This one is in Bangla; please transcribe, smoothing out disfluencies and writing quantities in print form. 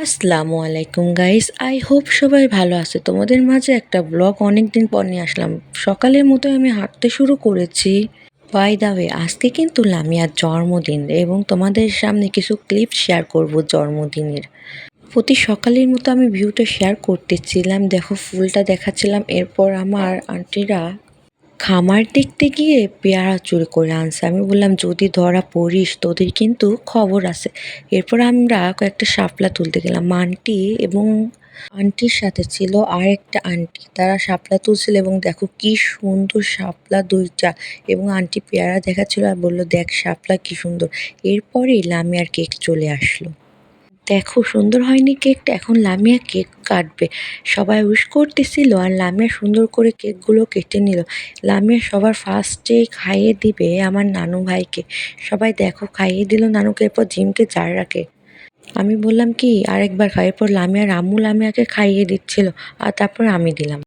আসসালামু আলাইকুম গাইস, আই হোপ সবাই ভালো আছে। তোমাদের মাঝে একটা ব্লগ অনেকদিন পর নিয়ে আসলাম। সকালের মতো আমি হাঁটতে শুরু করেছি। বাই দা ওয়ে, আজকে কিন্তু লামিয়ার জন্মদিন এবং তোমাদের সামনে কিছু ক্লিপ শেয়ার করব জন্মদিনের। প্রতি সকালের মতো আমি ভিউটা শেয়ার করতেছিলাম, দেখো ফুলটা দেখাচ্ছিলাম। এরপর আমার আন্টিরা খামার দেখতে গিয়ে পেয়ারা চুরি করে আনছে। আমি বললাম যদি ধরা পড়িস তোদের কিন্তু খবর আছে। এরপর আমরা কয়েকটা শাপলা তুলতে গেলাম। আন্টি এবং আন্টির সাথে ছিল আর একটা আন্টি, তারা শাপলা তুলছিল এবং দেখো কি সুন্দর শাপলা দুইটা। এবং আন্টি পেয়ারা দেখাচ্ছিল আর বললো দেখ শাপলা কি সুন্দর। এরপরেই লামিয়ার কেক চলে আসলো। দেখো সুন্দর হয়নি কেকটা? এখন লামিয়া কেক কাটবে। সবাই উইশ করতেছিল আর লামিয়া সুন্দর করে কেকগুলো কেটে নিল। লামিয়া সবার ফার্স্টে খাইয়ে দিবে আমার নানু ভাইকে। সবাই দেখো খাইয়ে দিল নানুকে, এরপর জিমকে রাখে। আমি বললাম কি আরেকবার খাই। এরপর লামিয়ার আম্মু লামিয়াকে খাইয়ে দিচ্ছিল আর তারপর আমি দিলাম।